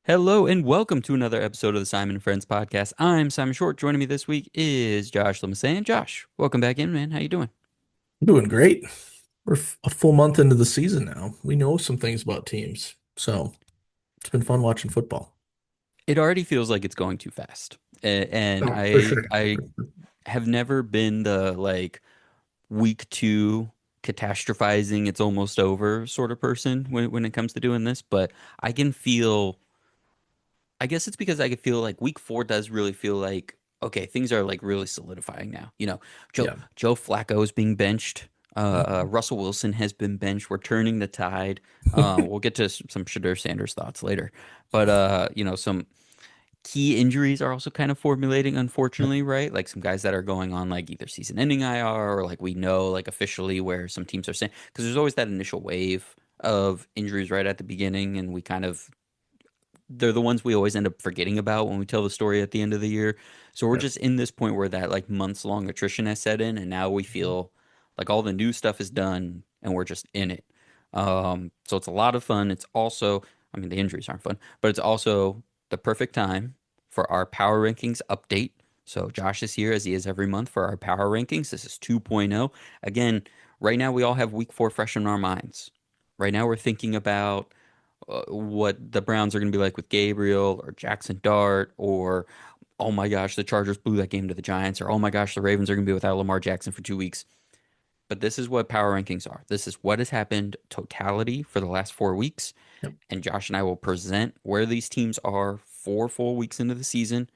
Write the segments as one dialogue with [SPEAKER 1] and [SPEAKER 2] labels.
[SPEAKER 1] Hello and welcome to another episode of the Simon and Friends podcast. I'm Simon Shortt. Joining me this week is Josh Limesand. Josh, welcome back in, man. How you doing?
[SPEAKER 2] Doing great. We're a full month into the season now. We know some things about teams. So it's been fun watching football.
[SPEAKER 1] It already feels like it's going too fast. And
[SPEAKER 2] Oh, for
[SPEAKER 1] I
[SPEAKER 2] sure.
[SPEAKER 1] I have never been the like week two catastrophizing it's almost over sort of person when it comes to doing this, but I can feel I guess it's because I could feel like week four does really feel like okay, things are like really solidifying now.
[SPEAKER 2] Yeah.
[SPEAKER 1] Joe Flacco is being benched.
[SPEAKER 2] Mhm.
[SPEAKER 1] Russell Wilson has been benched. We're turning the tide. We'll get to some Shadur Sanders thoughts later, but some key injuries are also kind of formulating, unfortunately, right? Like some guys that are going on like either season-ending IR or like we know like officially where some teams are saying because there's always that initial wave of injuries right at the beginning, and we kind of they're the ones we always end up forgetting about when we tell the story at the end of the year. So we're
[SPEAKER 2] Yep.
[SPEAKER 1] just in this point where that like months long attrition has set in, and now we feel like all the new stuff is done and we're just in it. So it's a lot of fun. It's also, I mean, the injuries aren't fun, but it's also the perfect time for our power rankings update. So Josh is here as he is every month for our power rankings. This is 2.0. Again, right now we all have week four fresh in our minds. Right now we're thinking about what the Browns are going to be like with Gabriel or Jackson Dart, or oh my gosh, the Chargers blew that game to the Giants, or oh my gosh, the Ravens are going to be without Lamar Jackson for 2 weeks. But this is what power rankings are. This is what has happened totality for the last 4 weeks.
[SPEAKER 2] Yep.
[SPEAKER 1] And Josh and I will present where these teams are 4 full weeks into the season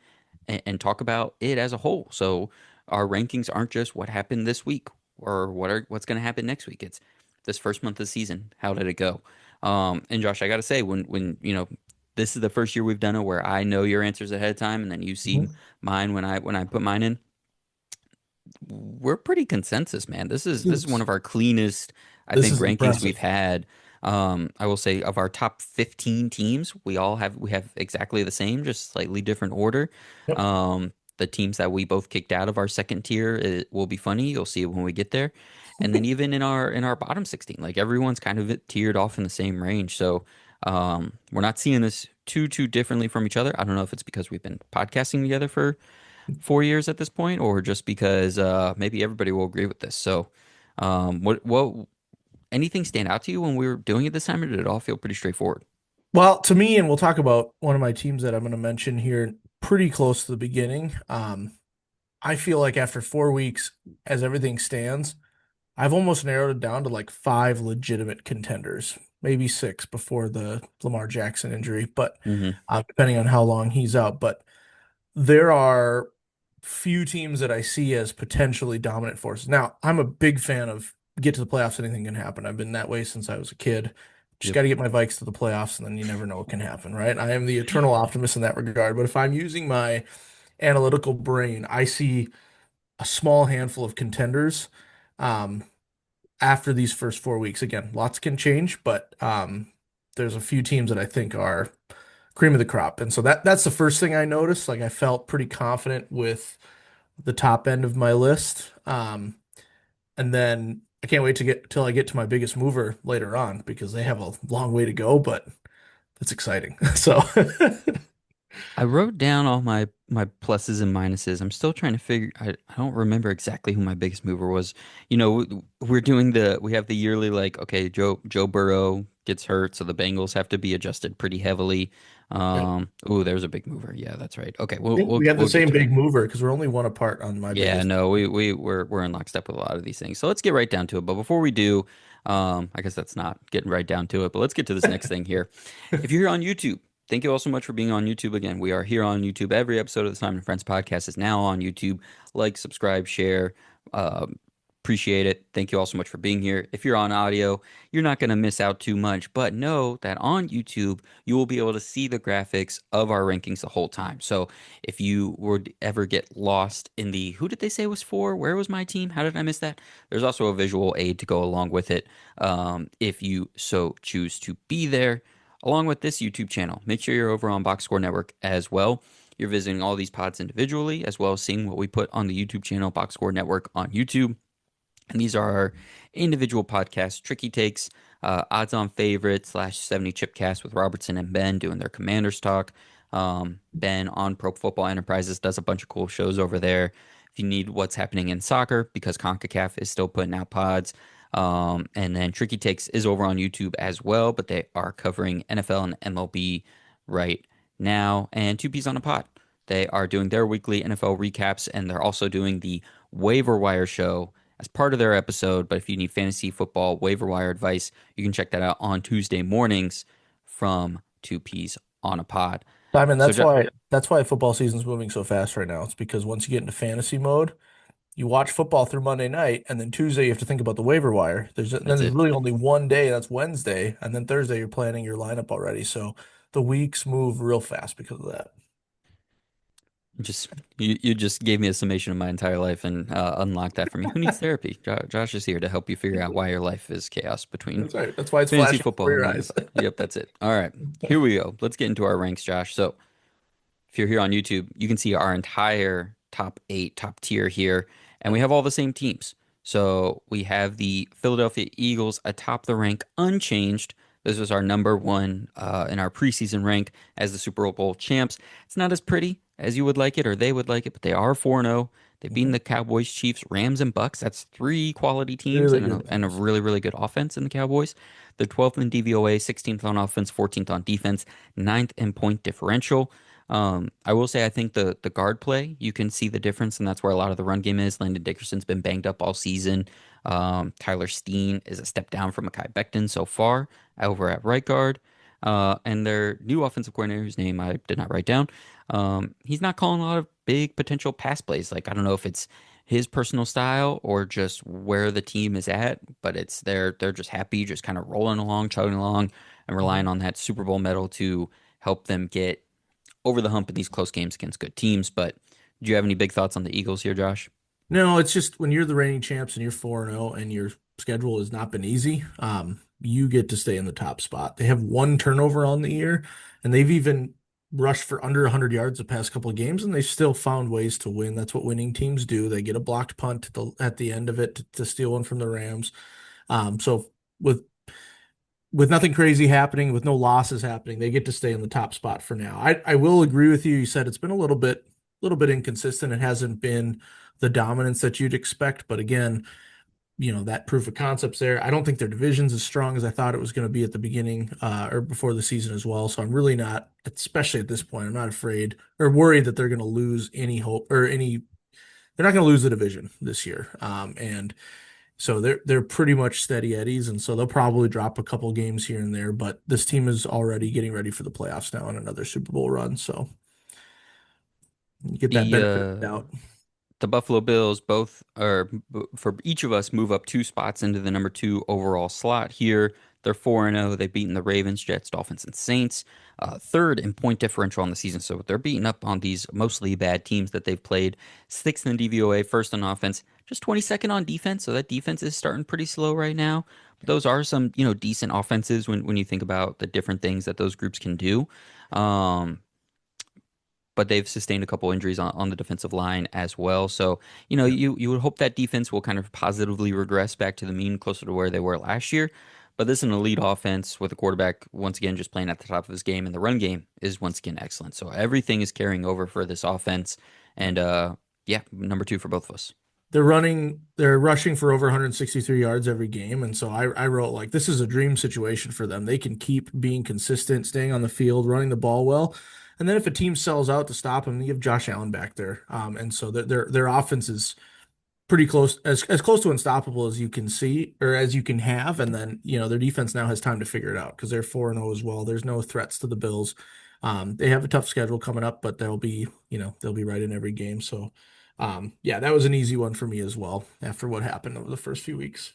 [SPEAKER 1] and talk about it as a whole. So our rankings aren't just what happened this week or what's going to happen next week. It's this first month of the season. How did it go? And Josh, I got to say, when this is the first year we've done it where I know your answers ahead of time, and then you see
[SPEAKER 2] Mhm.
[SPEAKER 1] mine when I put mine in. We're pretty consensus, man. This is one
[SPEAKER 2] This
[SPEAKER 1] of our cleanest, I
[SPEAKER 2] this
[SPEAKER 1] think,
[SPEAKER 2] is
[SPEAKER 1] rankings we've
[SPEAKER 2] impressive.
[SPEAKER 1] had. I will say of our top 15 teams, we have exactly the same, just slightly different order.
[SPEAKER 2] Yep.
[SPEAKER 1] The teams that we both kicked out of our second tier it will be funny. You'll see it when we get there. And then even in our bottom 16, like everyone's kind of tiered off in the same range. So we're not seeing this too differently from each other. I don't know if it's because we've been podcasting together for 4 years at this point, or just because maybe everybody will agree with this. So, what anything stand out to you when we were doing it this time, or did it all feel pretty straightforward?
[SPEAKER 2] Well, to me, and we'll talk about one of my teams that I'm going to mention here pretty close to the beginning. I feel like after 4 weeks, as everything stands, I've almost narrowed it down to like five legitimate contenders, maybe six before the Lamar Jackson injury, but
[SPEAKER 1] Hmm.
[SPEAKER 2] depending on how long he's out. But there are few teams that I see as potentially dominant forces. Now, I'm a big fan of get to the playoffs, anything can happen. I've been that way since I was a kid. Just
[SPEAKER 1] Yep.
[SPEAKER 2] got to get my Vikes to the playoffs, and then you never know what can happen, right? I am the eternal optimist in that regard. But if I'm using my analytical brain, I see a small handful of contenders um, after these first 4 weeks. Again, lots can change, but there's a few teams that I think are cream of the crop. And so that's the first thing I noticed. Like I felt pretty confident with the top end of my list. And then I can't wait to get till I get to my biggest mover later on because they have a long way to go, but it's exciting. So
[SPEAKER 1] I wrote down all my pluses and minuses. I'm still trying to figure. I don't remember exactly who my biggest mover was. We have the yearly like okay, Joe Burrow gets hurt, so the Bengals have to be adjusted pretty heavily.
[SPEAKER 2] yep.
[SPEAKER 1] Oh, there's a big mover. Yeah, that's right. Okay,
[SPEAKER 2] I
[SPEAKER 1] we'll
[SPEAKER 2] think
[SPEAKER 1] we'll
[SPEAKER 2] we have the
[SPEAKER 1] we'll get
[SPEAKER 2] same
[SPEAKER 1] to it.
[SPEAKER 2] big mover because we're only one apart on my
[SPEAKER 1] Yeah,
[SPEAKER 2] biggest.
[SPEAKER 1] no, we're in lockstep with a lot of these things. So let's get right down to it. But before we do, I guess that's not getting right down to it. But let's get to this next thing here. If you're here on YouTube, thank you all so much for being on YouTube again. We are here on YouTube. Every episode of the Simon and Friends podcast is now on YouTube. Like, subscribe, share. Uh, Appreciate it. Thank you all so much for being here. If you're on audio, you're not going to miss out too much. But know that on YouTube, you will be able to see the graphics of our rankings the whole time. So if you would ever get lost in the who did they say was for? Where was my team? How did I miss that? There's also a visual aid to go along with it if you so choose to be there. Along with this YouTube channel, make sure you're over on Box Score Network as well. You're visiting all these pods individually, as well as seeing what we put on the YouTube channel, Box Score Network on YouTube. And these are our individual podcasts, tricky takes, Odds on favorite slash 70 chip cast with Robertson and Ben doing their Commanders talk. Ben on Pro Football Enterprises does a bunch of cool shows over there. If you need what's happening in soccer, because CONCACAF is still putting out pods. And then Tricky Takes is over on YouTube as well, but they are covering NFL and MLB right now. And Two Peas on a Pod. They are doing their weekly NFL recaps, and they're also doing the Waiver Wire show as part of their episode. But if you need fantasy football waiver wire advice, you can check that out on Tuesday mornings from Two Peas on a Pod.
[SPEAKER 2] Simon,
[SPEAKER 1] So,
[SPEAKER 2] that's why football season's moving so fast right now. It's because once you get into fantasy mode, you watch football through Monday night, and then Tuesday you have to think about the waiver wire.
[SPEAKER 1] that's
[SPEAKER 2] There's
[SPEAKER 1] it.
[SPEAKER 2] really only one day, that's Wednesday, and then Thursday you're planning your lineup already. So the weeks move real fast because of that.
[SPEAKER 1] Just you just gave me a summation of my entire life and unlocked that for me. Who needs therapy? Josh is here to help you figure out why your life is chaos between
[SPEAKER 2] That's right. That's why it's
[SPEAKER 1] fantasy
[SPEAKER 2] flashing
[SPEAKER 1] football
[SPEAKER 2] before
[SPEAKER 1] and
[SPEAKER 2] your
[SPEAKER 1] nine to
[SPEAKER 2] eyes.
[SPEAKER 1] five. Yep, that's it. All right, here we go. Let's get into our ranks, Josh. So if you're here on YouTube, you can see our entire top eight, top tier here, and we have all the same teams. So we have the Philadelphia Eagles atop the rank, unchanged. This was our number one in our preseason rank as the Super Bowl champs. It's not as pretty as you would like it or they would like it, but they are 4-0. They've beaten
[SPEAKER 2] Mhm.
[SPEAKER 1] the Cowboys, Chiefs, Rams, and Bucks. That's three quality teams
[SPEAKER 2] Really
[SPEAKER 1] and
[SPEAKER 2] good
[SPEAKER 1] a
[SPEAKER 2] teams.
[SPEAKER 1] really, really good offense in the Cowboys. They're 12th in DVOA, 16th on offense, 14th on defense, ninth in point differential. I will say I think the guard play, you can see the difference, and that's where a lot of the run game is. Landon Dickerson's been banged up all season. Tyler Steen is a step down from Mekhi Becton so far over at right guard. And their new offensive coordinator, whose name I did not write down, he's not calling a lot of big potential pass plays. Like I don't know if it's his personal style or just where the team is at, but it's they're just happy, just kind of rolling along, chugging along, and relying
[SPEAKER 2] Mhm.
[SPEAKER 1] on that Super Bowl medal to help them get over the hump in these close games against good teams. But do you have any big thoughts on the Eagles here, Josh?
[SPEAKER 2] No, it's just when you're the reigning champs and you're 4-0 and your schedule has not been easy, you get to stay in the top spot. They have one turnover on the year, and they've even rushed for under 100 yards the past couple of games, and they've still found ways to win. That's what winning teams do. They get a blocked punt at the end of it to steal one from the Rams. So with with nothing crazy happening, with no losses happening, they get to stay in the top spot for now. I will agree with you. You said it's been a little bit inconsistent. It hasn't been the dominance that you'd expect, but again, that proof of concept's there. I don't think their division's as strong as I thought it was going to be at the beginning or before the season as well. So I'm really not, especially at this point, I'm not afraid or worried that they're going to lose any hope or any. They're not going to lose the division this year. And so they're pretty much steady eddies, and so they'll probably drop a couple games here and there. But this team is already getting ready for the playoffs now and another Super Bowl run. So you get that
[SPEAKER 1] The
[SPEAKER 2] benefit of the
[SPEAKER 1] uh,
[SPEAKER 2] doubt.
[SPEAKER 1] the Buffalo Bills both are for each of us move up two spots into the number two overall slot here. They're 4-0. They've beaten the Ravens, Jets, Dolphins, and Saints. Third in point differential on the season. So they're beating up on these mostly bad teams that they've played. Sixth in DVOA, first on offense, just 22nd on defense. So that defense is starting pretty slow right now. But those are some, decent offenses when you think about the different things that those groups can do. Um, but they've sustained a couple injuries on the defensive line as well. So,
[SPEAKER 2] Yeah.
[SPEAKER 1] you would hope that defense will kind of positively regress back to the mean closer to where they were last year. But this is an elite offense with a quarterback once again just playing at the top of his game, and the run game is once again excellent. So everything is carrying over for this offense, and yeah, number two for both of us.
[SPEAKER 2] They're rushing for over 163 yards every game. And so I wrote like this is a dream situation for them. They can keep being consistent, staying on the field, running the ball well. And then if a team sells out to stop them, you have Josh Allen back there. And so their offense is pretty close, as close to unstoppable as you can see or as you can have. And then, their defense now has time to figure it out because they're 4-0 as well. There's no threats to the Bills. They have a tough schedule coming up, but they'll be right in every game. So, yeah, that was an easy one for me as well after what happened over the first few weeks.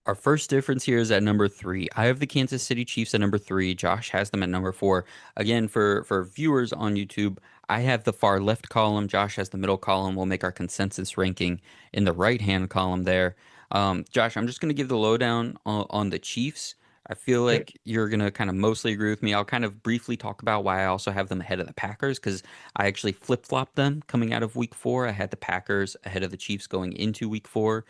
[SPEAKER 1] Our first difference here is at number three. I have the Kansas City Chiefs at number three. Josh has them at number four. Again, for viewers on YouTube, I have the far left column. Josh has the middle column. We'll make our consensus ranking in the right hand column there. Josh, I'm just going to give the lowdown on the Chiefs. I feel
[SPEAKER 2] Okay.
[SPEAKER 1] like you're going to kind of mostly agree with me. I'll kind of briefly talk about why I also have them ahead of the Packers because I actually flip-flopped them coming out of week four. I had the Packers ahead of the Chiefs going into week four.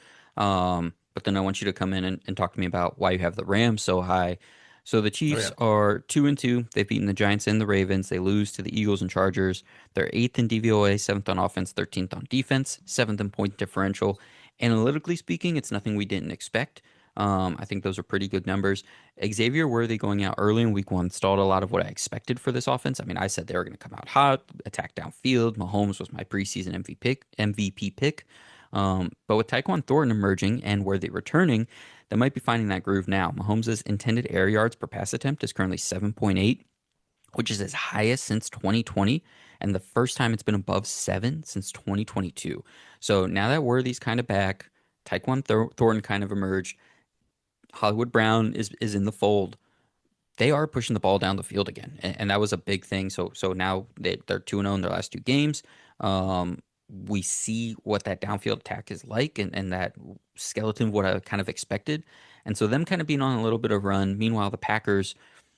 [SPEAKER 1] but then I want you to come in and talk to me about why you have the Rams so high. So the
[SPEAKER 2] Oh
[SPEAKER 1] Chiefs
[SPEAKER 2] yeah.
[SPEAKER 1] are 2-2. They've beaten the Giants and the Ravens. They lose to the Eagles and Chargers. They're eighth in DVOA, seventh on offense, 13th on defense, seventh in point differential. Analytically speaking, it's nothing we didn't expect. I think those are pretty good numbers. Xavier Worthy going out early in week one stalled a lot of what I expected for this offense. I mean, I said they were going to come out hot, attack downfield. Mahomes was my preseason MVP pick. But with Tyquan Thornton emerging and Worthy returning, they might be finding that groove now. Mahomes' intended air yards per pass attempt is currently 7.8, which is his highest since 2020, and the first time it's been above 7 since 2022. So now that Worthy's kind of back, Thornton kind of emerged, Hollywood Brown is in the fold. They are pushing the ball down the field again, and that was a big thing. So now they're 2-0 in their last two games. We see what that downfield attack is like, and that skeleton, what I kind of expected. And so them kind of being on a little bit of run. Meanwhile, the Packers,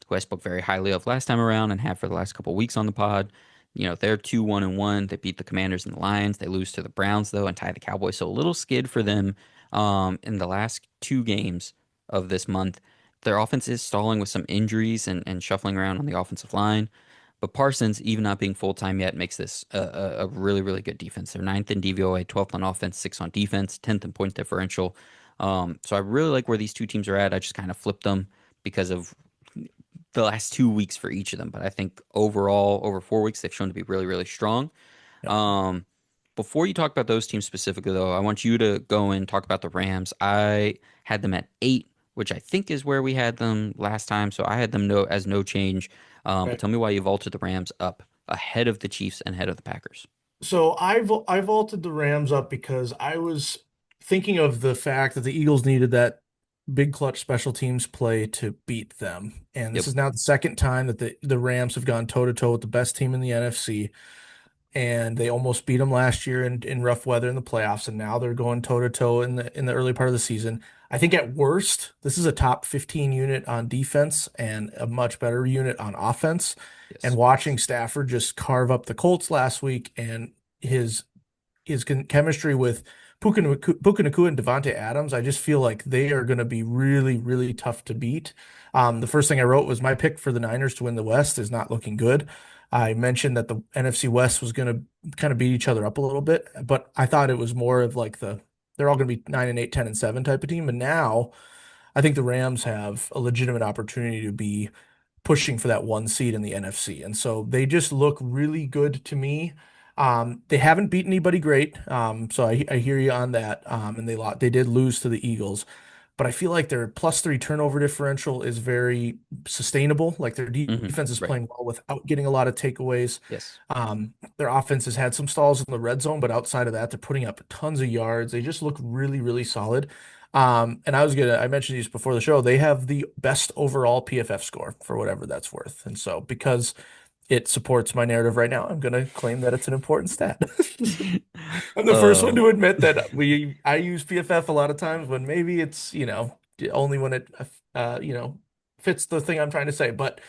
[SPEAKER 1] who I spoke very highly of last time around and have for the last couple of weeks on the pod, they're 2-1-1. They beat the Commanders and the Lions. They lose to the Browns though and tie the Cowboys. So a little skid for them in the last two games of this month. Their offense is stalling with some injuries and shuffling around on the offensive line. But Parsons, even not being full time yet, makes this a really, really good defense. They're ninth in DVOA, 12th on offense, sixth on defense, 10th in point differential. So I really like where these two teams are at. I just kind of flipped them because of the last 2 weeks for each of them. But I think overall, over 4 weeks, they've shown to be really, really strong.
[SPEAKER 2] Yep.
[SPEAKER 1] Um, Before you talk about those teams specifically, though, I want you to go and talk about the Rams. I had them at 8, which I think is where we had them last time. So I had them as no change. But
[SPEAKER 2] Right.
[SPEAKER 1] tell me why you vaulted the Rams up ahead of the Chiefs and ahead of the Packers.
[SPEAKER 2] So I vaulted the Rams up because I was thinking of the fact that the Eagles needed that big clutch special teams play to beat them. And this
[SPEAKER 1] Yep.
[SPEAKER 2] is now the second time that the Rams have gone toe to toe with the best team in the NFC. And they almost beat them last year in rough weather in the playoffs, and now they're going toe to toe in the early part of the season. I think at worst, this is a top 15 unit on defense and a much better unit on offense. And
[SPEAKER 1] Yes.
[SPEAKER 2] watching Stafford just carve up the Colts last week and his chemistry with Puka Nacua and Devontae Adams, I just feel like they are going to be really, really tough to beat. The first thing I wrote was my pick for the Niners to win the West is not looking good. I mentioned that the NFC West was going to kind of beat each other up a little bit, but I thought it was more of like they're all going to be 9-8, 10-7 type of team. And now I think the Rams have a legitimate opportunity to be pushing for that one seed in the NFC. And so they just look really good to me. They haven't beaten anybody great. So I hear you on that. And they did lose to the Eagles, but I feel like their +3 turnover differential is very sustainable. Like their defense is
[SPEAKER 1] Right.
[SPEAKER 2] playing well without getting a lot of takeaways.
[SPEAKER 1] Yes.
[SPEAKER 2] Their offense has had some stalls in the red zone, but outside of that, they're putting up tons of yards. They just look really, really solid. And I mentioned these before the show. They have the best overall PFF score for whatever that's worth. And so, because it supports my narrative right now, I'm going to claim that it's an important stat. I'm the first one
[SPEAKER 1] Uh,
[SPEAKER 2] to admit that I use PFF a lot of times when maybe it's, only when it, fits the thing I'm trying to say. But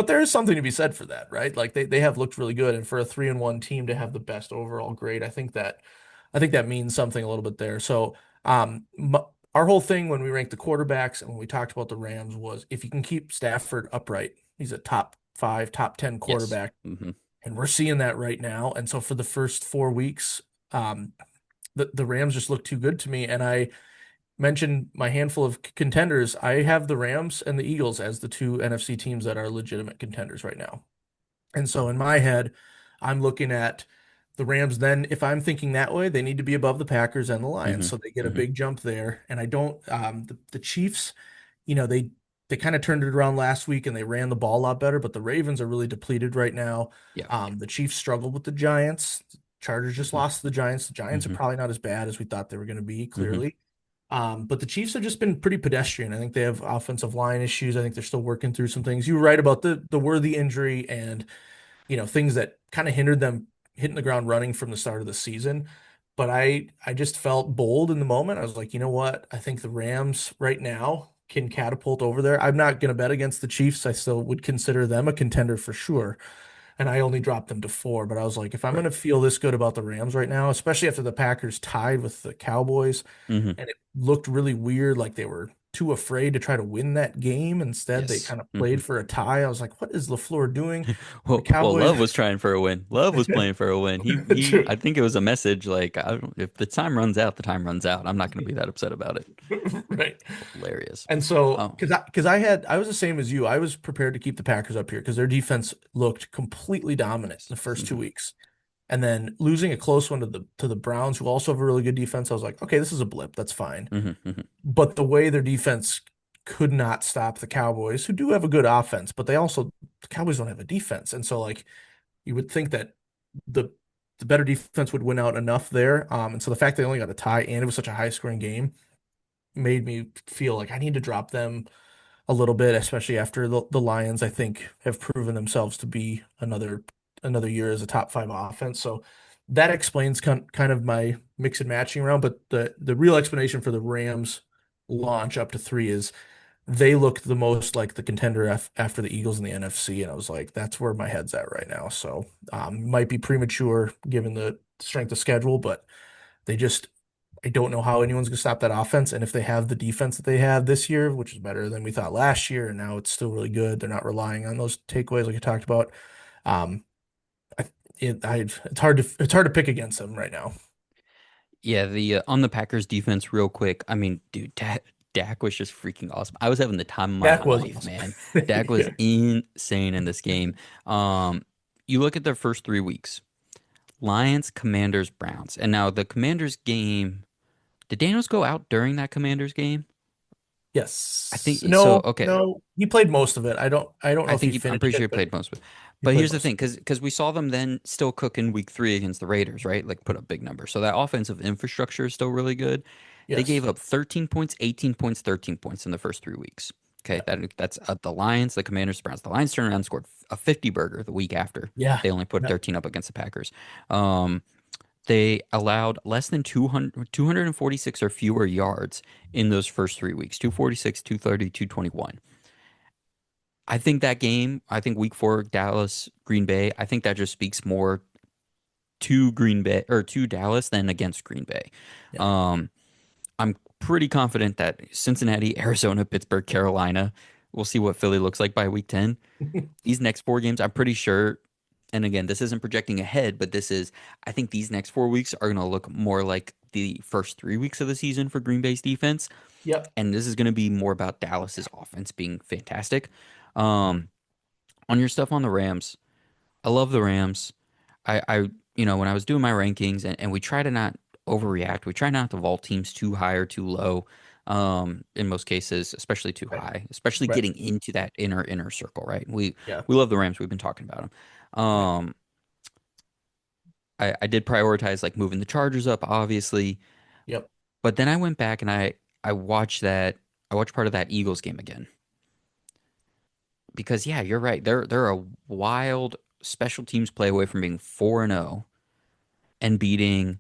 [SPEAKER 2] there is something to be said for that, right? Like they have looked really good, and for a 3-1 team to have the best overall grade, I think that means something a little bit there. So, our whole thing when we ranked the quarterbacks and when we talked about the Rams was if you can keep Stafford upright, he's a top 5, top 10
[SPEAKER 1] yes.
[SPEAKER 2] quarterback, and we're seeing that right now. And so for the first 4 weeks, um, the Rams just look too good to me, and I mentioned my handful of contenders. I have the Rams and the Eagles as the two NFC teams that are legitimate contenders right now. And so in my head, I'm looking at the Rams. Then, if I'm thinking that way, they need to be above the Packers and the Lions.
[SPEAKER 1] hmm
[SPEAKER 2] So they get a
[SPEAKER 1] hmm
[SPEAKER 2] big jump there. And I don't, the Chiefs, they kind of turned it around last week and they ran the ball a lot better, but the Ravens are really depleted right now.
[SPEAKER 1] Yeah.
[SPEAKER 2] The Chiefs struggled with the Giants. Chargers just
[SPEAKER 1] hmm
[SPEAKER 2] lost to the Giants. The Giants are
[SPEAKER 1] hmm
[SPEAKER 2] probably not as bad as we thought they were going to be,
[SPEAKER 1] hmm
[SPEAKER 2] clearly. But the Chiefs have just been pretty pedestrian. I think they have offensive line issues. I think they're still working through some things. You were right about the Worthy injury and things that kind of hindered them hitting the ground running from the start of the season. But I just felt bold in the moment. I was like, you know what? I think the Rams right now can catapult over there. I'm not going to bet against the Chiefs. I still would consider them a contender for sure. and I only dropped them to 4. But I was like, if I'm
[SPEAKER 1] Right.
[SPEAKER 2] going to feel this good about the Rams right now, especially after the Packers tied with the Cowboys,
[SPEAKER 1] Hmm.
[SPEAKER 2] and it looked really weird, like they were too afraid to try to win that game. Instead, they
[SPEAKER 1] Yes.
[SPEAKER 2] kind of
[SPEAKER 1] Hmm.
[SPEAKER 2] played for a tie. I was like, what is LaFleur doing? The
[SPEAKER 1] Well,
[SPEAKER 2] Cowboys.
[SPEAKER 1] Love was trying for a win. Love was playing for a win. I
[SPEAKER 2] True.
[SPEAKER 1] think it was a message like, I don't, if the time runs out, the time runs out. I'm not going to be that upset about it.
[SPEAKER 2] Right.
[SPEAKER 1] Hilarious.
[SPEAKER 2] And so,
[SPEAKER 1] Oh.
[SPEAKER 2] I was the same as you. I was prepared to keep the Packers up here because their defense looked completely dominant the first two
[SPEAKER 1] Hmm.
[SPEAKER 2] weeks. And then losing a close one to the Browns, who also have a really good defense, I was like, okay, this is a blip. That's fine.
[SPEAKER 1] Hmm. Hmm.
[SPEAKER 2] But the way their defense could not stop the Cowboys, who do have a good offense, but the Cowboys don't have a defense. And so like you would think that the the better defense would win out enough there. And so the fact they only got a tie and it was such a high scoring game made me feel like I need to drop them a little bit, especially after the Lions, I think, have proven themselves to be another year as a top five offense. So that explains kind of my mix and matching around. But the real explanation for the Rams launch up to 3 is they looked the most like the contender after the Eagles in the NFC, and I was like, that's where my head's at right now. So might be premature given the strength of schedule, but they just I don't know how anyone's gonna stop that offense. And if they have the defense that they have this year, which is better than we thought last year, and now it's still really good, they're not relying on those takeaways like you talked about. Um, I, it's hard to pick against them right now.
[SPEAKER 1] Yeah, the on the Packers defense, real quick. I mean, dude, Dak was just freaking awesome. I was having the time of my
[SPEAKER 2] Dak was
[SPEAKER 1] life,
[SPEAKER 2] awesome.
[SPEAKER 1] man. Dak was
[SPEAKER 2] Yeah.
[SPEAKER 1] insane in this game. Um, you look at their first 3 weeks: Lions, Commanders, Browns, and now the Commanders game. Did Daniels go out during that Commanders game? I
[SPEAKER 2] Yes.
[SPEAKER 1] think so.
[SPEAKER 2] No,
[SPEAKER 1] Okay,
[SPEAKER 2] no. He played most of it. I don't know
[SPEAKER 1] I
[SPEAKER 2] if he
[SPEAKER 1] think I'm
[SPEAKER 2] finished
[SPEAKER 1] pretty sure
[SPEAKER 2] it,
[SPEAKER 1] he
[SPEAKER 2] but
[SPEAKER 1] played most of it.
[SPEAKER 2] he
[SPEAKER 1] But
[SPEAKER 2] played
[SPEAKER 1] here's the
[SPEAKER 2] most
[SPEAKER 1] thing,
[SPEAKER 2] of it.
[SPEAKER 1] because we saw them then still cook in week 3 against the Raiders, right? Like put up big numbers. So that offensive infrastructure is still really good. They
[SPEAKER 2] Yes.
[SPEAKER 1] gave up 13 points, 18 points, 13 points in the first 3 weeks. Okay,
[SPEAKER 2] Yeah.
[SPEAKER 1] that's the Lions, the Commanders, the Browns. The Lions turned around and scored a 50 burger the week after.
[SPEAKER 2] Yeah.
[SPEAKER 1] They only put
[SPEAKER 2] Yeah.
[SPEAKER 1] 13 up against the Packers. Um, they allowed less than 246 or fewer yards in those first 3 weeks: 246, 230, 221. I think that game, I think week 4, Dallas, Green Bay, I think that just speaks more to Green Bay or to Dallas than against Green Bay.
[SPEAKER 2] Yeah.
[SPEAKER 1] Um, I'm pretty confident that Cincinnati, Arizona, Pittsburgh, Carolina, we'll see what Philly looks like by week 10. These next 4 games, I'm pretty sure, and again, this isn't projecting ahead, but I think these next 4 weeks are going to look more like the first 3 weeks of the season for Green Bay's defense.
[SPEAKER 2] Yep.
[SPEAKER 1] And this is going to be more about Dallas's offense being fantastic. Um, on your stuff on the Rams, I love the Rams. When I was doing my rankings, and we try to not overreact. We try not to vault teams too high or too low. In most cases, especially too
[SPEAKER 2] Right.
[SPEAKER 1] high, especially
[SPEAKER 2] Right.
[SPEAKER 1] getting into that inner circle, right?
[SPEAKER 2] Yeah.
[SPEAKER 1] We love the Rams. We've been talking about them.
[SPEAKER 2] Right.
[SPEAKER 1] I did prioritize like moving the Chargers up, obviously,
[SPEAKER 2] Yep.
[SPEAKER 1] but then I went back and I watched that. I watched part of that Eagles game again because yeah, you're right. They're a wild special teams play away from being 4-0 and beating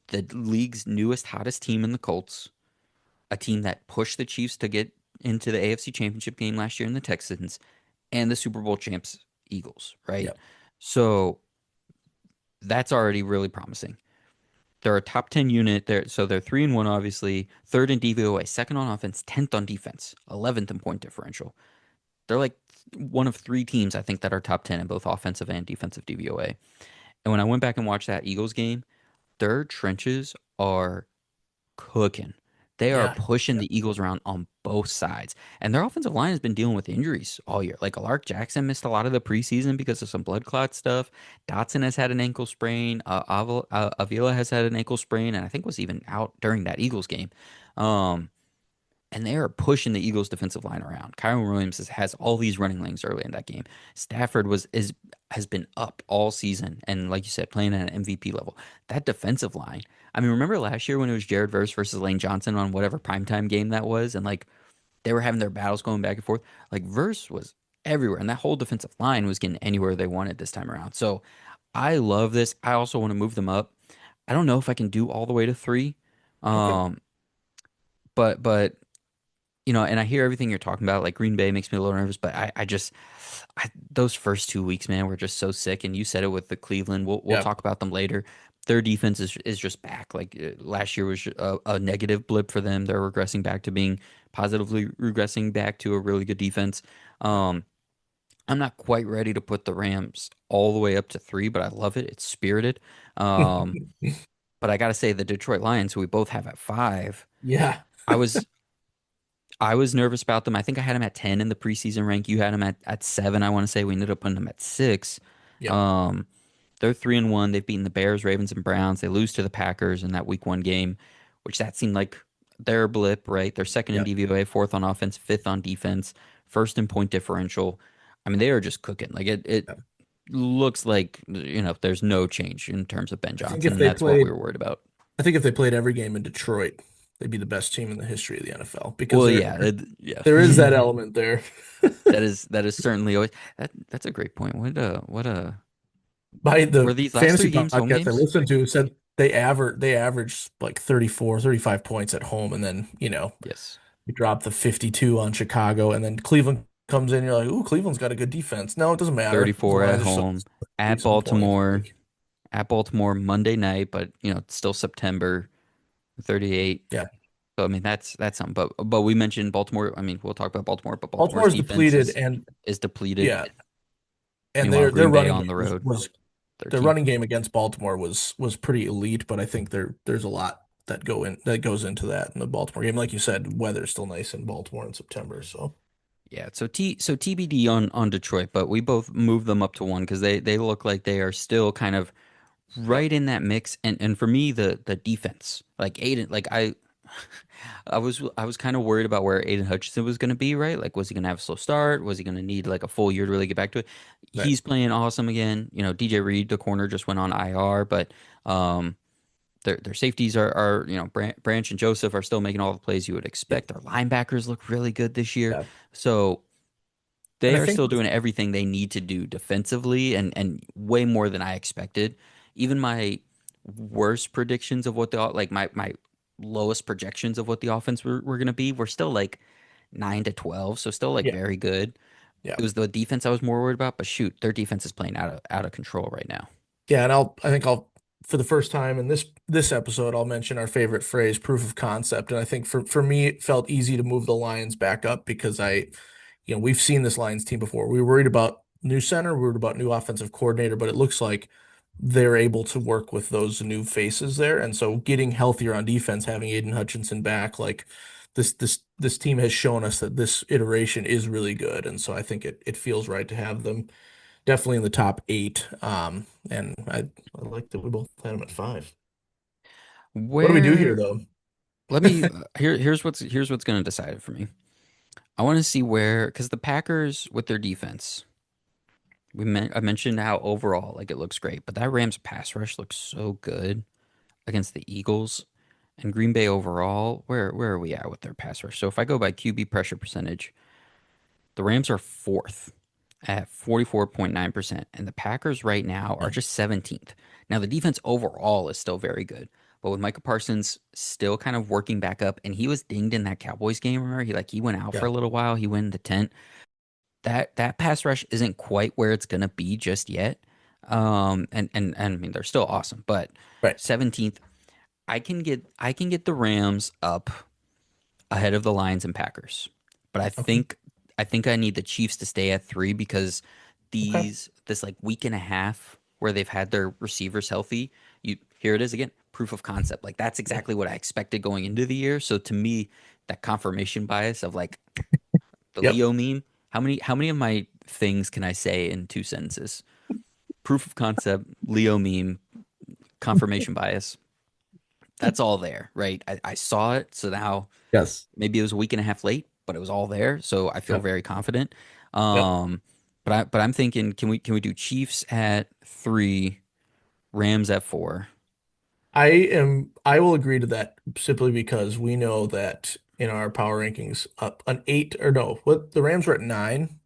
[SPEAKER 1] the league's newest, hottest team in the Colts, a team that pushed the Chiefs to get into the AFC Championship game last year in the Texans, and the Super Bowl champs Eagles, right?
[SPEAKER 2] Yep.
[SPEAKER 1] So that's already really promising. They're a top 10 unit. They're 3-1, obviously, third in DVOA, second on offense, 10th on defense, 11th in point differential. They're like one of 3 teams, I think, that are top 10 in both offensive and defensive DVOA. And when I went back and watched that Eagles game, their trenches are cooking. They are
[SPEAKER 2] Yeah.
[SPEAKER 1] pushing
[SPEAKER 2] Yep.
[SPEAKER 1] the Eagles around on both sides. And their offensive line has been dealing with injuries all year. Like Lark Jackson missed a lot of the preseason because of some blood clot stuff. Dotson has had an ankle sprain. Avila has had an ankle sprain, and I think was even out during that Eagles game. Um, and they are pushing the Eagles' defensive line around. Kyron Williams has all these running lanes early in that game. Stafford has been up all season, and like you said, playing at an MVP level. That defensive line. I mean, remember last year when it was Jared Verse versus Lane Johnson on whatever primetime game that was, and like they were having their battles going back and forth. Like Verse was everywhere, and that whole defensive line was getting anywhere they wanted this time around. So I love this. I also want to move them up. I don't know if I can do all the way to 3,
[SPEAKER 2] Okay.
[SPEAKER 1] um, but and I hear everything you're talking about. Like Green Bay makes me a little nervous, but those first 2 weeks, man, were just so sick. And you said it with the Cleveland. We'll
[SPEAKER 2] Yeah.
[SPEAKER 1] talk about them later. Their defense is just back. Like last year was a negative blip for them. They're regressing back to being positively regressing back to a really good defense. Um, I'm not quite ready to put the Rams all the way up to three, but I love it. It's spirited. Um, but I got to say the Detroit Lions, who we both have at five.
[SPEAKER 2] Yeah.
[SPEAKER 1] I was I was nervous about them. I think I had them at 10 in the preseason rank. You had them at seven. I want to say we ended up putting them at six.
[SPEAKER 2] Yep.
[SPEAKER 1] Um, they're 3-1. They've beaten the Bears, Ravens, and Browns. They lose to the Packers in that week 1 game, which that seemed like their blip, right? They're second in
[SPEAKER 2] Yep.
[SPEAKER 1] DVOA, fourth on offense, fifth on defense, first in point differential. I mean, they are just cooking. Like it
[SPEAKER 2] Yep.
[SPEAKER 1] looks like, there's no change in terms of Ben
[SPEAKER 2] I think
[SPEAKER 1] Johnson,
[SPEAKER 2] if
[SPEAKER 1] and
[SPEAKER 2] they
[SPEAKER 1] that's what we
[SPEAKER 2] played,
[SPEAKER 1] were worried about.
[SPEAKER 2] I think if they played every game in Detroit, they'd be the best team in the history of the NFL because
[SPEAKER 1] Well, yeah, yeah.
[SPEAKER 2] there is that element there.
[SPEAKER 1] That is certainly always that's a great point. What
[SPEAKER 2] By
[SPEAKER 1] were
[SPEAKER 2] the
[SPEAKER 1] these last
[SPEAKER 2] fantasy
[SPEAKER 1] three games home
[SPEAKER 2] podcast I
[SPEAKER 1] games?
[SPEAKER 2] listened to said they average like 34, 35 points at home, and then
[SPEAKER 1] Yes.
[SPEAKER 2] you drop the 52 on Chicago, and then Cleveland comes in. You're like, ooh, Cleveland's got a good defense. No, it doesn't matter. The
[SPEAKER 1] 34 at
[SPEAKER 2] Lions are still
[SPEAKER 1] home, at
[SPEAKER 2] 30 some points.
[SPEAKER 1] Baltimore,
[SPEAKER 2] Like,
[SPEAKER 1] at Baltimore Monday night, but it's still September 38.
[SPEAKER 2] yeah,
[SPEAKER 1] So I mean that's something. But we mentioned Baltimore. I mean, we'll talk about Baltimore, but Baltimore's
[SPEAKER 2] Baltimore's
[SPEAKER 1] defense
[SPEAKER 2] depleted,
[SPEAKER 1] is
[SPEAKER 2] and
[SPEAKER 1] is depleted.
[SPEAKER 2] yeah, and
[SPEAKER 1] Meanwhile,
[SPEAKER 2] their
[SPEAKER 1] Green Bay
[SPEAKER 2] running
[SPEAKER 1] on
[SPEAKER 2] game
[SPEAKER 1] the
[SPEAKER 2] was,
[SPEAKER 1] road,
[SPEAKER 2] was their
[SPEAKER 1] 13th.
[SPEAKER 2] running game against Baltimore was pretty elite, but I think there's a lot that goes into that in the Baltimore game. Like you said, weather's still nice in Baltimore in September, so
[SPEAKER 1] Yeah, so TBD on Detroit, but we both moved them up to one because they look like they are still kind of
[SPEAKER 2] yeah,
[SPEAKER 1] right in that mix. And for me, the defense, like Aiden, like I was kind of worried about where Aiden Hutchinson was going to be, right? Like, was he going to have a slow start? Was he going to need like a full year to really get back to it?
[SPEAKER 2] right,
[SPEAKER 1] He's playing awesome again. DJ Reed, the corner, just went on IR, but um, their safeties are Branch and Joseph are still making all the plays you would
[SPEAKER 2] yep,
[SPEAKER 1] expect. Their linebackers look really good this year,
[SPEAKER 2] yeah,
[SPEAKER 1] so
[SPEAKER 2] and
[SPEAKER 1] they
[SPEAKER 2] I
[SPEAKER 1] are
[SPEAKER 2] think
[SPEAKER 1] still doing everything they need to do defensively and way more than I expected. Even my worst predictions of what like my lowest projections of what the offense were going to be were still like 9 to 12, so still like
[SPEAKER 2] yeah,
[SPEAKER 1] very good.
[SPEAKER 2] yeah.
[SPEAKER 1] It was the defense I was more worried about, but shoot, their defense is playing out of control right now.
[SPEAKER 2] Yeah, and I think I'll for the first time in this episode, I'll mention our favorite phrase, proof of concept. And I think for me, it felt easy to move the Lions back up because we've seen this Lions team before. We were worried about new center, we were worried about new offensive coordinator, but it looks like they're able to work with those new faces there. And so getting healthier on defense, having Aiden Hutchinson back, like this team has shown us that this iteration is really good. And so I think it feels right to have them definitely in the top eight. And I like that we both had him at five. What do we do here,
[SPEAKER 1] Where
[SPEAKER 2] though?
[SPEAKER 1] let me here's what's going to decide it for me. I want to see where because the Packers with their defense, I mentioned how overall like it looks great, but that Rams pass rush looks so good against the Eagles and Green Bay overall. Where are we at with their pass rush? So if I go by QB pressure percentage, the Rams are fourth at 44.9%, and the Packers right now are just 17th. Now the defense overall is still very good, but with Micah Parsons still kind of working back up, and he was dinged in that Cowboys game. Remember, he went out for
[SPEAKER 2] Yeah,
[SPEAKER 1] a little while. He went in the tent. That pass rush isn't quite where it's gonna be just yet. And I mean they're still awesome, but
[SPEAKER 2] right.
[SPEAKER 1] 17th, I can get the Rams up ahead of the Lions and Packers. But I
[SPEAKER 2] Okay.
[SPEAKER 1] think I think I need the Chiefs to stay at three because
[SPEAKER 2] Okay.
[SPEAKER 1] this like week and a half where they've had their receivers healthy, here it is again, proof of concept. Like that's
[SPEAKER 2] Yeah.
[SPEAKER 1] exactly what I expected going into the year. So to me, that confirmation bias of like the
[SPEAKER 2] Yep.
[SPEAKER 1] Leo meme, how many of my things can I say in 2 sentences? Proof of concept, Leo meme, confirmation bias. That's all there, right? I saw it, so now
[SPEAKER 2] Yes.
[SPEAKER 1] maybe it was a week and a half late, but it was all there, so I feel
[SPEAKER 2] Yep.
[SPEAKER 1] very confident.
[SPEAKER 2] Yep.
[SPEAKER 1] But I'm thinking, can we do Chiefs at three, Rams at four,
[SPEAKER 2] I will agree to that simply because we know that in our power rankings, up an eight or no, what the Rams were at nine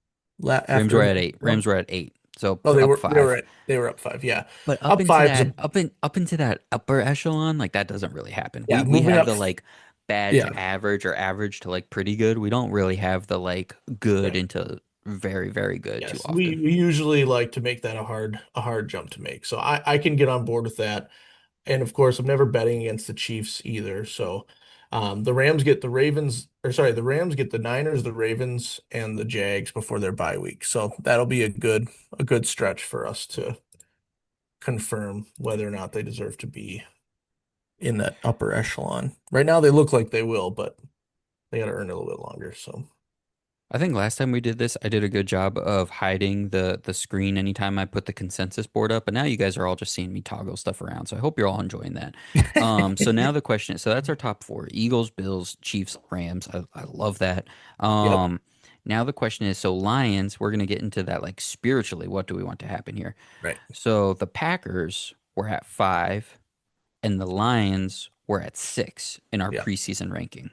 [SPEAKER 1] Rams
[SPEAKER 2] after
[SPEAKER 1] were
[SPEAKER 2] a
[SPEAKER 1] at
[SPEAKER 2] month
[SPEAKER 1] eight,
[SPEAKER 2] ago.
[SPEAKER 1] Rams were at eight, so
[SPEAKER 2] Oh,
[SPEAKER 1] up
[SPEAKER 2] they were
[SPEAKER 1] five.
[SPEAKER 2] up five. Yeah.
[SPEAKER 1] But up
[SPEAKER 2] Up
[SPEAKER 1] into
[SPEAKER 2] five is
[SPEAKER 1] that up into that upper echelon, like that doesn't really happen. We
[SPEAKER 2] yeah,
[SPEAKER 1] we
[SPEAKER 2] moving
[SPEAKER 1] have
[SPEAKER 2] up.
[SPEAKER 1] the like bad
[SPEAKER 2] Yeah.
[SPEAKER 1] to average or average to like pretty good. We don't really have the like good
[SPEAKER 2] Right.
[SPEAKER 1] into very, very good too
[SPEAKER 2] Yes. We
[SPEAKER 1] often.
[SPEAKER 2] we usually like to make that a hard jump to make. So I can get on board with that. And of course, I'm never betting against the Chiefs either. So the Rams get the Ravens, or sorry, the Rams get the Niners, the Ravens, and the Jags before their bye week. So that'll be a good stretch for us to confirm whether or not they deserve to be in that upper echelon. Right now, they look like they will, but they got to earn it a little bit longer. So
[SPEAKER 1] I think last time we did this, I did a good job of hiding the screen anytime I put the consensus board up. But now you guys are all just seeing me toggle stuff around. So I hope you're all enjoying that. So now the question is, so that's our top four: Eagles, Bills, Chiefs, Rams. I love that.
[SPEAKER 2] yep,
[SPEAKER 1] Um, Now the question is, so Lions, we're gonna get into that like spiritually. What do we want to happen here?
[SPEAKER 2] right,
[SPEAKER 1] So the Packers were at 5, and the Lions were at 6 in our
[SPEAKER 2] yeah.
[SPEAKER 1] preseason ranking.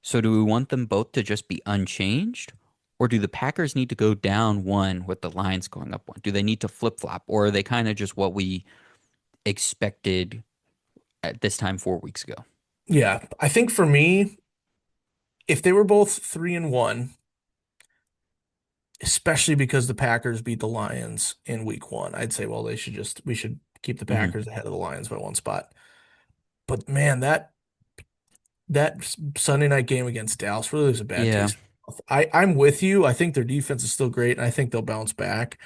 [SPEAKER 1] So do we want them both to just be unchanged? Or do the Packers need to go down one with the Lions going up one? Do they need to flip flop? Or are they kind of just what we expected at this time 4 weeks ago?
[SPEAKER 2] Yeah, I think for me, if they were both 3-1, especially because the Packers beat the Lions in week one, I'd say, well, we should keep the
[SPEAKER 1] Hmm.
[SPEAKER 2] Packers ahead of the Lions by one spot. But man, that Sunday night game against Dallas really was a bad
[SPEAKER 1] Yeah.
[SPEAKER 2] taste. I'm with you. I think their defense is still great, and I think they'll bounce back.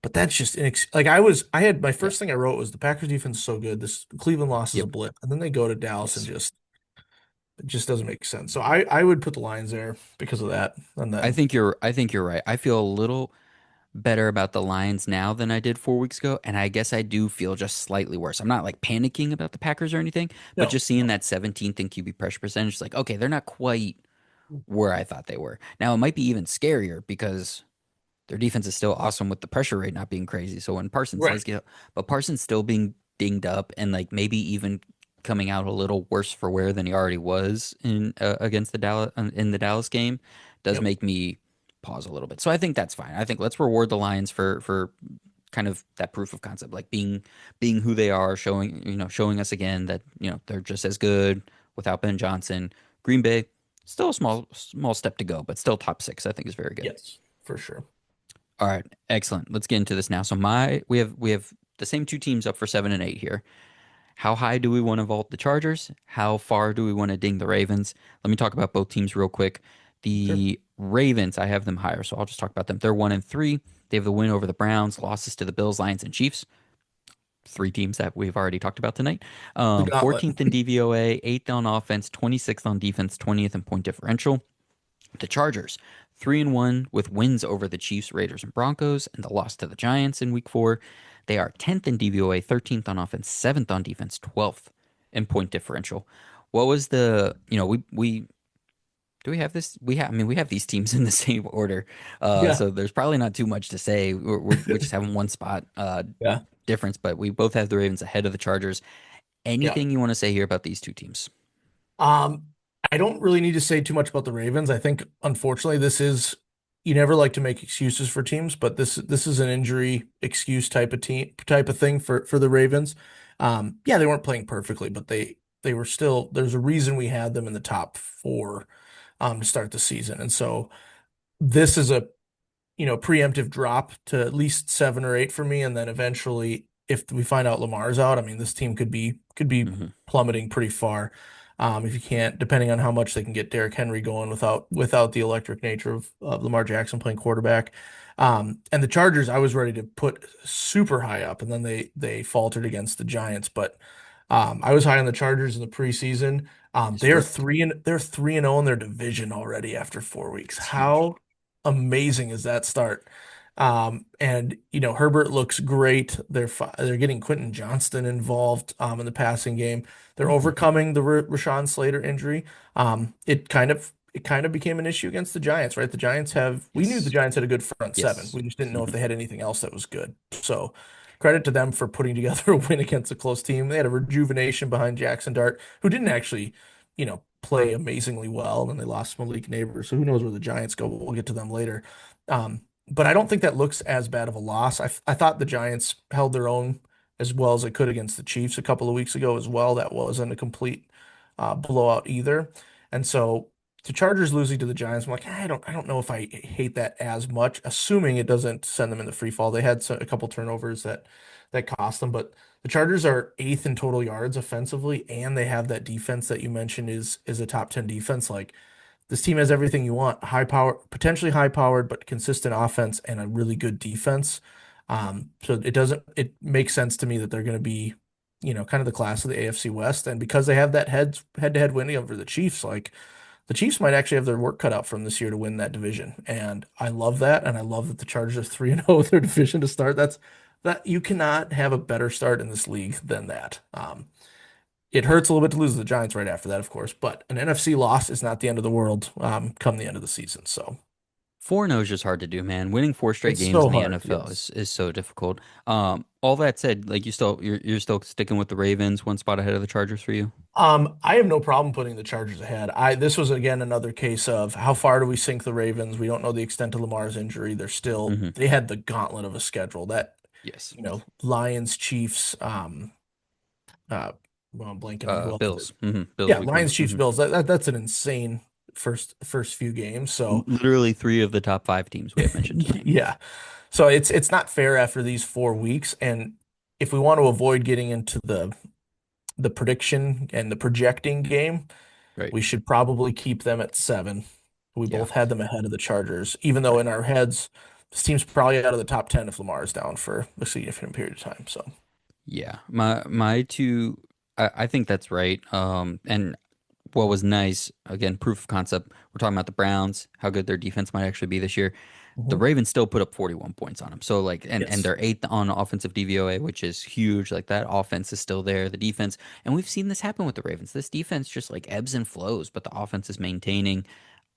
[SPEAKER 2] But that's just like I had my
[SPEAKER 1] Yeah.
[SPEAKER 2] first thing I wrote was the Packers defense is so good. This Cleveland loss is a
[SPEAKER 1] Yep.
[SPEAKER 2] blip, and then they go to Dallas and
[SPEAKER 1] Yes.
[SPEAKER 2] it just doesn't make sense. So I would put the Lions there because of that, and then
[SPEAKER 1] I think you're right. I feel a little better about the Lions now than I did 4 weeks ago, and I guess I do feel just slightly worse. I'm not like panicking about the Packers or anything, but
[SPEAKER 2] no,
[SPEAKER 1] just seeing that 17th in QB pressure percentage, it's like, okay, they're not quite where I thought they were. Now it might be even scarier because their defense is still awesome with the pressure rate not being crazy. So when Parsons
[SPEAKER 2] right,
[SPEAKER 1] does get, but Parsons still being dinged up and like maybe even coming out a little worse for wear than he already was in against the Dallas in the Dallas game does
[SPEAKER 2] yep,
[SPEAKER 1] make me pause a little bit. So I think that's fine. I think let's reward the Lions for kind of that proof of concept, like being who they are, showing us again that they're just as good without Ben Johnson. Green Bay still a small step to go, but still top 6. I think is very good.
[SPEAKER 2] yes, for sure.
[SPEAKER 1] All right, excellent. Let's get into this now. So we have the same two teams up for 7 and 8 here. How high do we want to vault the Chargers? How far do we want to ding the Ravens? Let me talk about both teams real quick.
[SPEAKER 2] Sure.
[SPEAKER 1] The Ravens, I have them higher, so I'll just talk about them. They're 1-3. They have the win over the Browns, losses to the Bills, Lions, and Chiefs. Three teams that we've already talked about tonight.
[SPEAKER 2] The gauntlet.
[SPEAKER 1] 14th in DVOA, 8th on offense, 26th on defense, 20th in point differential. The Chargers, 3-1 with wins over the Chiefs, Raiders, and Broncos, and the loss to the Giants in week 4. They are 10th in DVOA, 13th on offense, 7th on defense, 12th in point differential. What was we do we have this? We have these teams in the same order.
[SPEAKER 2] Yeah,
[SPEAKER 1] So there's probably not too much to say. We're just having one spot
[SPEAKER 2] yeah,
[SPEAKER 1] difference, but we both have the Ravens ahead of the Chargers.
[SPEAKER 2] yeah.
[SPEAKER 1] Anything you want to say here about these two teams?
[SPEAKER 2] Um, I don't really need to say too much about the Ravens. I think, unfortunately, this is you never like to make excuses for teams, but this is an injury excuse type of thing for the Ravens. Yeah, they weren't playing perfectly, but they were still. There's a reason we had them in the top four to start the season, and so this is a preemptive drop to at least 7 or 8 for me, and then eventually, if we find out Lamar's out, I mean, this team could be
[SPEAKER 1] Hmm.
[SPEAKER 2] plummeting pretty far. If you can't, depending on how much they can get Derrick Henry going without the electric nature of Lamar Jackson playing quarterback. And the Chargers, I was ready to put super high up, and then they faltered against the Giants. But I was high on the Chargers in the preseason.
[SPEAKER 1] They slipped.
[SPEAKER 2] They're 3-0 in their division already after 4 weeks.
[SPEAKER 1] That's huge.
[SPEAKER 2] How amazing is that start? And Herbert looks great. They're getting Quentin Johnston involved in the passing game. They're
[SPEAKER 1] Hmm.
[SPEAKER 2] overcoming the Rashawn Slater injury. It kind of became an issue against the Giants, right? We knew the
[SPEAKER 1] Yes.
[SPEAKER 2] Giants had a good front seven.
[SPEAKER 1] Yes.
[SPEAKER 2] We just didn't know if
[SPEAKER 1] Hmm.
[SPEAKER 2] they had anything else that was good. So credit to them for putting together a win against a close team. They had a rejuvenation behind Jackson Dart, who didn't actually, play amazingly well, and then they lost Malik Neighbors. So who knows where the Giants go? We'll get to them later. But I don't think that looks as bad of a loss. I thought the Giants held their own as well as they could against the Chiefs a couple of weeks ago as well. That wasn't a complete, blowout either. And so the Chargers losing to the Giants, I'm like, I don't know if I hate that as much, assuming it doesn't send them in the free fall. They had a couple turnovers that cost them, but the Chargers are eighth in total yards offensively, and they have that defense that you mentioned is a top 10 defense. Like this team has everything you want: high power, potentially high powered, but consistent offense and a really good defense. So it makes sense to me that they're going to be, kind of the class of the AFC West. And because they have that head-to-head win over the Chiefs, like the Chiefs might actually have their work cut out from this year to win that division. And I love that. And I love that the Chargers are 3-0 with their division to start. That you cannot have a better start in this league than that. It hurts a little bit to lose to the Giants right after that, of course, but an NFC loss is not the end of the world come the end of the season. So
[SPEAKER 1] 4-0 is just hard to do, man. Winning four straight
[SPEAKER 2] it's
[SPEAKER 1] games
[SPEAKER 2] so
[SPEAKER 1] in the
[SPEAKER 2] hard.
[SPEAKER 1] NFL
[SPEAKER 2] Yes.
[SPEAKER 1] is so difficult. All that said, like you're still sticking with the Ravens, one spot ahead of the Chargers for you.
[SPEAKER 2] I have no problem putting the Chargers ahead. This was again another case of how far do we sink the Ravens? We don't know the extent of Lamar's injury.
[SPEAKER 1] Hmm.
[SPEAKER 2] They had the gauntlet of a schedule that,
[SPEAKER 1] Yes.
[SPEAKER 2] Lions, Chiefs, uh, well, I'm blanking on who else it is.
[SPEAKER 1] Bills. Bills
[SPEAKER 2] Yeah,
[SPEAKER 1] week one.
[SPEAKER 2] Lions, Chiefs, Bills. That's an insane first few games. So
[SPEAKER 1] Literally three of the top five teams we have mentioned tonight.
[SPEAKER 2] yeah. So it's not fair after these 4 weeks. And if we want to avoid getting into the prediction and the projecting game,
[SPEAKER 1] Right.
[SPEAKER 2] we should probably keep them at 7. We
[SPEAKER 1] Yeah.
[SPEAKER 2] both had them ahead of the Chargers, even though
[SPEAKER 1] Right.
[SPEAKER 2] in our heads, this team's probably out of the top 10 if Lamar is down for a significant period of time. So
[SPEAKER 1] Yeah. My two I think that's right. And what was nice, again, proof of concept. We're talking about the Browns, how good their defense might actually be this year. The
[SPEAKER 2] mhm.
[SPEAKER 1] Ravens still put up 41 points on them. So like and
[SPEAKER 2] Yes.
[SPEAKER 1] they're eighth on offensive DVOA, which is huge. Like that offense is still there. The defense, and we've seen this happen with the Ravens. This defense just like ebbs and flows, but the offense is maintaining.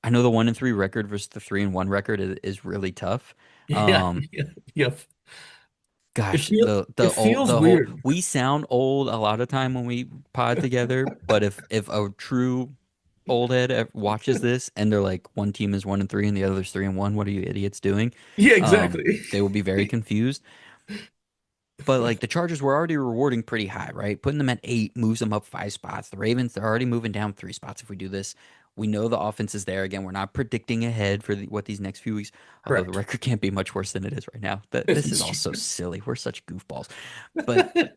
[SPEAKER 1] I know the 1-3 record versus the 3-1 record is really tough.
[SPEAKER 2] Yeah.
[SPEAKER 1] Um,
[SPEAKER 2] Yeah. Yep.
[SPEAKER 1] gosh,
[SPEAKER 2] It feels
[SPEAKER 1] the whole
[SPEAKER 2] weird.
[SPEAKER 1] we sound old a lot of time when we pod together, but if a true old head watches this and they're like one team is 1-3 and the other's 3-1, what are you idiots doing?
[SPEAKER 2] Yeah, exactly.
[SPEAKER 1] They will be very confused. But like the Chargers were already rewarding pretty high, right? Putting them at 8 moves them up 5 spots. The Ravens, they're already moving down 3 spots if we do this. We know the offense is there. Again, we're not predicting ahead for what these next few weeks, although the
[SPEAKER 2] Correct.
[SPEAKER 1] record can't be much worse than it is right now. This is
[SPEAKER 2] It's
[SPEAKER 1] all so
[SPEAKER 2] true.
[SPEAKER 1] silly. We're such goofballs. But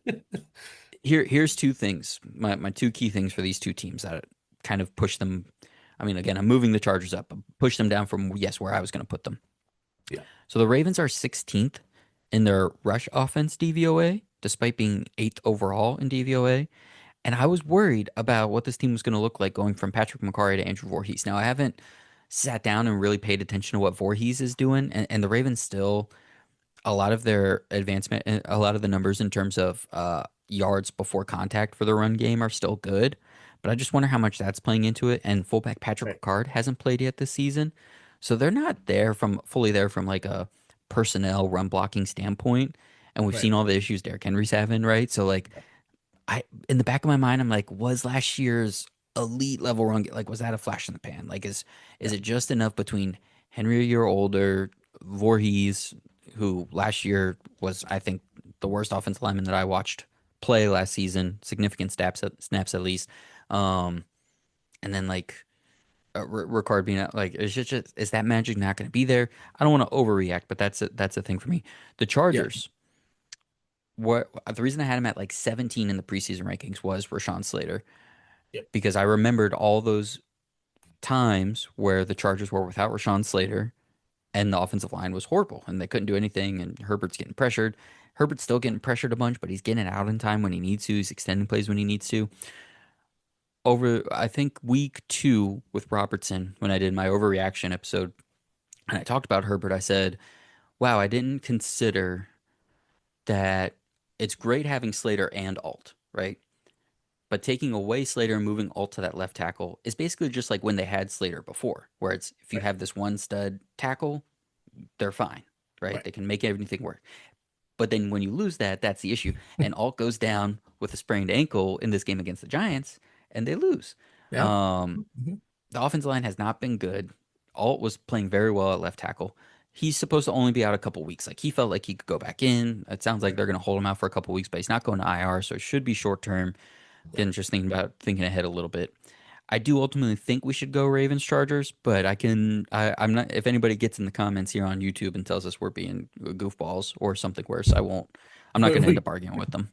[SPEAKER 1] here's two things. My two key things for these two teams that kind of push them. I mean, again, I'm moving the Chargers up, push them down from yes, where I was going to put them.
[SPEAKER 2] Yeah.
[SPEAKER 1] So the Ravens are 16th in their rush offense DVOA, despite being 8th overall in DVOA. And I was worried about what this team was going to look like going from Patrick McCarry to Andrew Voorhees. Now, I haven't sat down and really paid attention to what Voorhees is doing, and the Ravens still a lot of their advancement, a lot of the numbers in terms of yards before contact for the run game are still good. But I just wonder how much that's playing into it. And fullback Patrick
[SPEAKER 2] Right.
[SPEAKER 1] Ricard hasn't played yet this season, so they're not there from fully there from like a personnel run blocking standpoint. And we've
[SPEAKER 2] Right.
[SPEAKER 1] seen all the issues Derrick Henry's having, right? So like I in the back of my mind, I'm like, was last year's elite level run like was that a flash in the pan? Like is
[SPEAKER 2] Yeah.
[SPEAKER 1] it just enough between Henry a year older, Voorhees, who last year was I think the worst offensive lineman that I watched play last season, significant snaps at least, um, and then like Ricard being out, like it's just is that magic not going to be there? I don't want to overreact, but that's a thing for me. The
[SPEAKER 2] Yeah.
[SPEAKER 1] Chargers. What the reason I had him at like 17 in the preseason rankings was Rashawn Slater
[SPEAKER 2] Yep.
[SPEAKER 1] because I remembered all those times where the Chargers were without Rashawn Slater and the offensive line was horrible and they couldn't do anything and Herbert's getting pressured. Herbert's still getting pressured a bunch, but he's getting it out in time when he needs to. He's extending plays when he needs to. Over, I think week 2 with Robertson, when I did my overreaction episode and I talked about Herbert, I said, wow, I didn't consider that it's great having Slater and Alt, right? But taking away Slater and moving Alt to that left tackle is basically just like when they had Slater before, where it's if you
[SPEAKER 2] Right.
[SPEAKER 1] have this one stud tackle, they're fine, right?
[SPEAKER 2] Right.
[SPEAKER 1] They can make everything work. But then when you lose that, that's the issue. And Alt goes down with a sprained ankle in this game against the Giants, and they lose.
[SPEAKER 2] Yeah.
[SPEAKER 1] Um,
[SPEAKER 2] Mhm.
[SPEAKER 1] the offensive line has not been good. Alt was playing very well at left tackle. He's supposed to only be out a couple weeks. Like he felt like he could go back in. It sounds like
[SPEAKER 2] Right.
[SPEAKER 1] they're going to hold him out for a couple weeks, but he's not going to IR, so it should be short term. Again, just thinking ahead a little bit. I do ultimately think we should go Ravens Chargers, but I'm not, if anybody gets in the comments here on YouTube and tells us we're being goofballs or something worse, I'm not
[SPEAKER 2] We,
[SPEAKER 1] going to end
[SPEAKER 2] we
[SPEAKER 1] up arguing with them.